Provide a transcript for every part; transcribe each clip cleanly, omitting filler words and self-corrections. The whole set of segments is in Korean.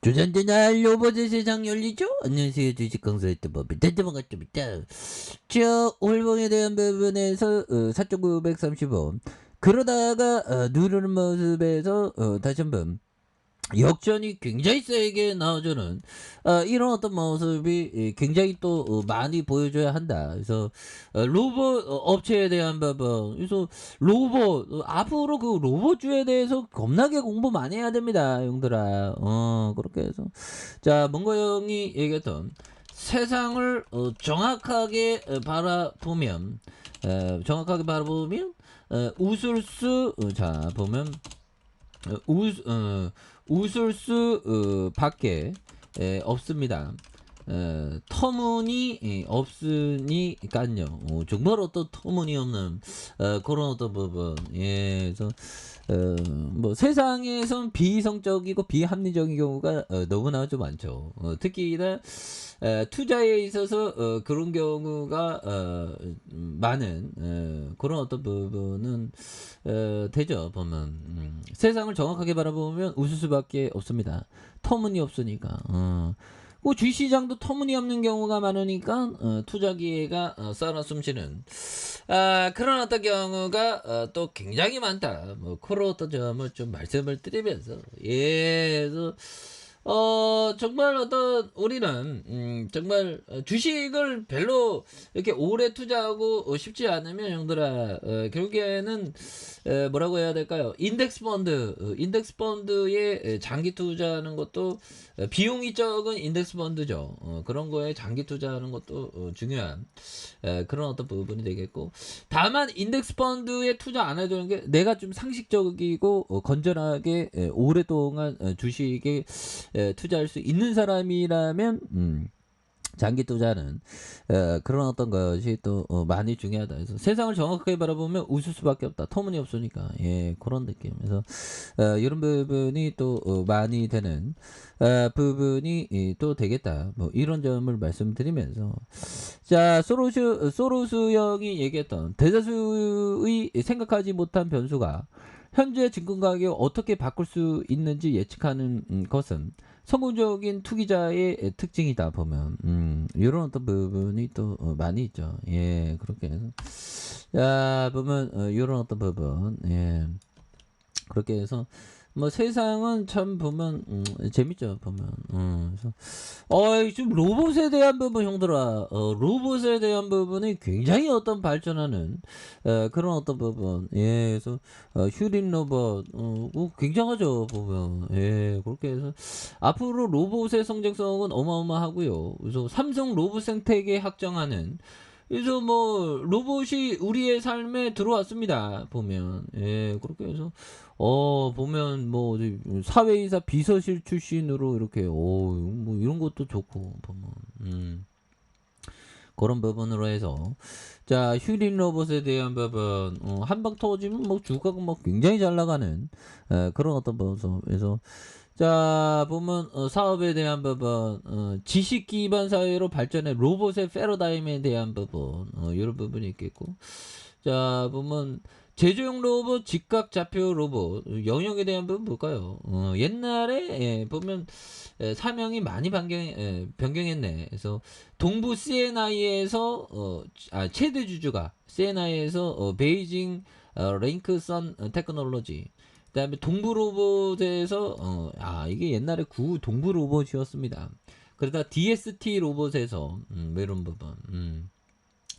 조선대날 로봇의 세상 열리죠? 안녕하세요. 주식강사의 법인 대대방가점입니다. 저 홀봉에 대한 부분에서 4.930원 그러다가 누르는 모습에서 다시 한번 역전이 굉장히 세게 나와주는 이런 어떤 모습이 굉장히 또 많이 보여줘야 한다. 그래서 로봇 업체에 대한 부분, 그래서 로봇 앞으로 그 로봇주에 대해서 겁나게 공부 많이 해야 됩니다, 형들아. 그렇게 해서 자 몽고 형이 얘기했던 세상을 정확하게 바라보면 웃을 수 자 보면 웃, 웃을 수 밖에 없습니다. 터무니 없으니까요. 정말 어떤 터무니없는 그런 어떤 부분. 예, 그래서 뭐 세상에선 비이성적이고 비합리적인 경우가 너무나 좀 많죠. 특히나 투자에 있어서 그런 경우가 많은 그런 어떤 부분은 되죠. 보면 세상을 정확하게 바라보면 웃을 수밖에 없습니다. 터무니없으니까. 그 주시장도 터무니없는 경우가 많으니까 투자 기회가 썰어 숨쉬는 그런 어떤 경우가 또 굉장히 많다. 뭐 그런 어떤 점을 좀 말씀을 드리면서 그래서 정말 어떤 우리는 정말 주식을 별로 이렇게 오래 투자하고 싶지 않으면 형들아 결국에는 뭐라고 해야 될까요? 인덱스 펀드에 장기 투자하는 것도 비용이 적은 인덱스 펀드죠. 그런 거에 장기 투자하는 것도 중요한 그런 어떤 부분이 되겠고, 다만 인덱스 펀드에 투자 안 해도 되는 게 내가 좀 상식적이고 건전하게 오랫동안 주식에 투자할 수 있는 사람이라면 장기 투자는 그런 어떤 것이 또 많이 중요하다. 그래서 세상을 정확하게 바라보면 웃을 수밖에 없다. 터무니없으니까 그런 느낌. 그래서 이런 부분이 또 많이 되는 부분이 또 되겠다. 뭐 이런 점을 말씀드리면서 자 소로스 형이 얘기했던 대다수의 생각하지 못한 변수가 현재 증권 가격을 어떻게 바꿀 수 있는지 예측하는 것은 성공적인 투기자의 특징이다 보면 이런 어떤 부분이 또 많이 있죠. 그렇게 해서 자 보면 이런 어떤 부분 그렇게 해서 뭐 세상은 참 보면 재밌죠. 보면 그래서 좀 로봇에 대한 부분 형들아 로봇에 대한 부분이 굉장히 어떤 발전하는 그런 어떤 부분 그래서 휴린 로봇 굉장하죠. 보면 그렇게 해서 앞으로 로봇의 성장성은 어마어마하고요. 그래서 삼성 로봇 생태계 확정하는, 그래서 뭐 로봇이 우리의 삶에 들어왔습니다. 보면 그렇게 해서 보면 뭐 사회이사 비서실 출신으로 이렇게 뭐 이런 것도 좋고 보면 그런 부분으로 해서 자 휴린 로봇에 대한 부분 한방 터지면 뭐 주가가 막 굉장히 잘 나가는 그런 어떤 부분. 그래서 자 보면 사업에 대한 부분 지식 기반 사회로 발전해 로봇의 패러다임에 대한 부분 이런 부분이 있겠고, 자 보면 제조용 로봇, 직각 좌표 로봇 영역에 대한 부분 볼까요? 옛날에 보면 사명이 많이 변경했네. 그래서 동부 CNI에서 최대 주주가 CNI에서 베이징 랭크선 테크놀로지, 그다음에 동부 로봇에서 이게 옛날에 구 동부 로봇이었습니다. 그러다 DST 로봇에서 뭐 이런 부분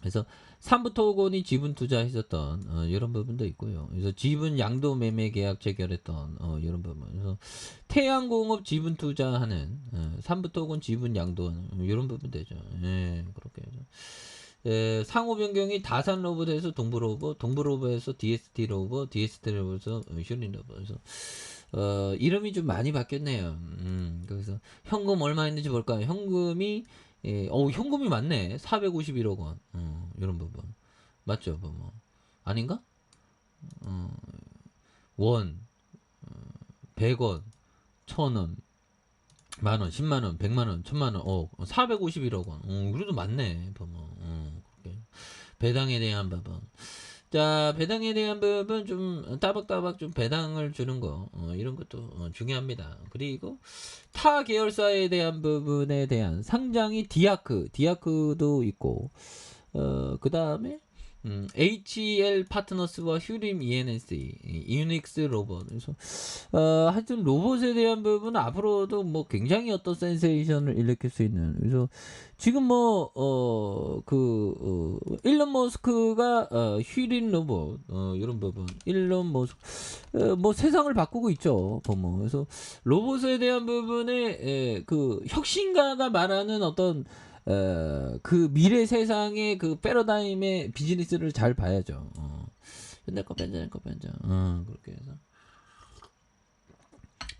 그래서 삼부토건이 지분 투자했었던 이런 부분도 있고요. 그래서 지분 양도 매매 계약 체결했던 이런 부분. 그래서 태양공업 지분 투자하는 삼부토건 지분 양도하는 이런 부분 되죠. 그렇게 해서 상호 변경이 다산 로봇에서 동부 로봇, 동부 로봇에서 DST 로봇, DST 로봇에서 슈린 로봇. 그래서 이름이 좀 많이 바뀌었네요. 그래서 현금 얼마 있는지 볼까요? 현금이 현금이 많네. 451억 원. 이런 부분. 맞죠? 뭐. 아닌가? 원, 100원, 1000원, 만원, 10만원, 100만원, 1000만원, 451억 원. 그래도 많네. 보면. 그렇게. 배당에 대한 부분. 자, 배당에 대한 부분 좀 따박따박 좀 배당을 주는 거, 이런 것도 중요합니다. 그리고 타 계열사에 대한 부분에 대한 상장이 디아크도 있고, 그 다음에 HL 파트너스와 휴림 ENC, 유닉스 로봇. 그래서 하여튼 로봇에 대한 부분은 앞으로도 뭐 굉장히 어떤 센세이션을 일으킬 수 있는. 그래서 지금 뭐 일론 머스크가 휴림 로봇 이런 부분, 일론 머스크 뭐 세상을 바꾸고 있죠. 보면. 그래서 로봇에 대한 부분에 그 혁신가가 말하는 어떤 그 미래 세상의 그 패러다임의 비즈니스를 잘 봐야죠. 내 거 뺀자, 그렇게 해서.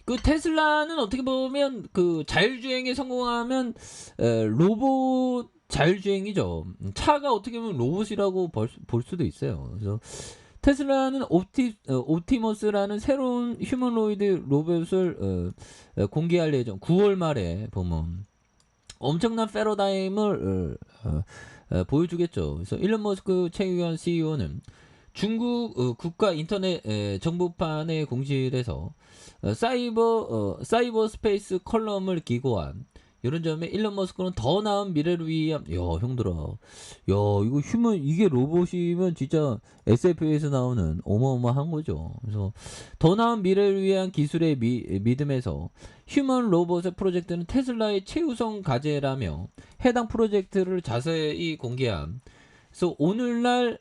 그 테슬라는 어떻게 보면 그 자율주행에 성공하면 로봇 자율주행이죠. 차가 어떻게 보면 로봇이라고 볼 수도 있어요. 그래서 테슬라는 옵티머스라는 새로운 휴머노이드 로봇을 공개할 예정. 9월 말에 보면 엄청난 패러다임을 보여주겠죠. 그래서 일론 머스크 최규현 CEO는 중국 국가 인터넷 정보판에 공시해서 사이버 스페이스 컬럼을 기고한 이런 점에 일론 머스크는 더 나은 미래를 위한 형들아 이거 이게 로봇이면 진짜 SF에서 나오는 어마어마한 거죠. 그래서 더 나은 미래를 위한 기술의 믿음에서 휴먼 로봇의 프로젝트는 테슬라의 최우선 과제라며 해당 프로젝트를 자세히 공개한. 그래서 오늘날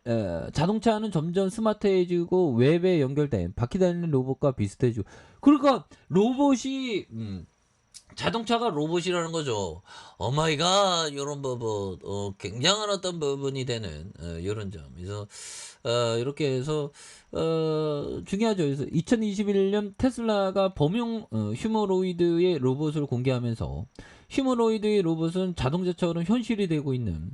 자동차는 점점 스마트해지고 웹에 연결된 바퀴 달리는 로봇과 비슷해지고, 그러니까 로봇이 자동차가 로봇이라는 거죠. 오마이갓, 이런 부분, 굉장한 어떤 부분이 되는, 이런 점. 그래서, 이렇게 해서, 중요하죠. 그래서 2021년 테슬라가 범용, 휴머노이드의 로봇을 공개하면서, 휴머노이드의 로봇은 자동차처럼 현실이 되고 있는,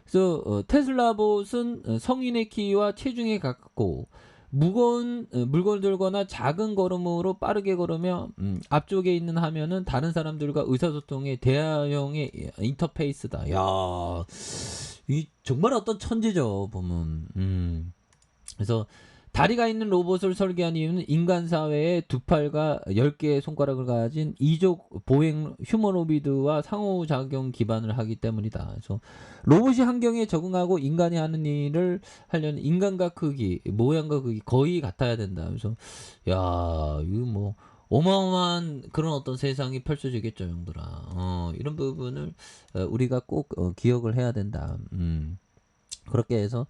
그래서, 테슬라봇은 성인의 키와 체중에 가깝고, 무거운 물건을 들거나 작은 걸음으로 빠르게 걸으며 앞쪽에 있는 화면은 다른 사람들과 의사소통의 대화형의 인터페이스다. 야, 이 정말 어떤 천재죠 보면. 그래서 다리가 있는 로봇을 설계한 이유는 인간 사회에 두 팔과 10개의 손가락을 가진 이족 보행 휴머노비드와 상호작용 기반을 하기 때문이다. 그래서 로봇이 환경에 적응하고 인간이 하는 일을 하려는 인간과 크기, 모양과 크기 거의 같아야 된다. 그래서 이거 뭐 어마어마한 그런 어떤 세상이 펼쳐지겠죠, 형들아. 이런 부분을 우리가 꼭 기억을 해야 된다. 그렇게 해서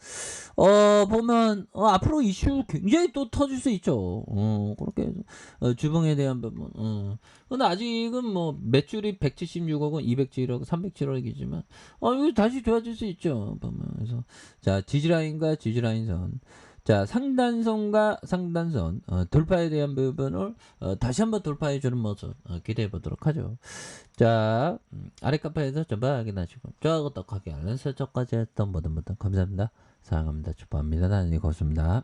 보면 앞으로 이슈 굉장히 또 터질 수 있죠. 그렇게 해서 주봉에 대한 부분. 근데 아직은 뭐 매출이 176억 원, 207억, 307억이지만 이거 다시 좋아질 수 있죠. 보면. 그래서 자, 지지라인과 지지라인선. 자, 상단선과 상단선 돌파에 대한 부분을 다시 한번 돌파해 주는 모습 기대해 보도록 하죠. 자, 아래 카페에서 전부 확인하시고 좋아하고 떡하기 알람 설정까지 했던 모든 분들 감사합니다. 사랑합니다. 축복합니다. 나는 고맙습니다.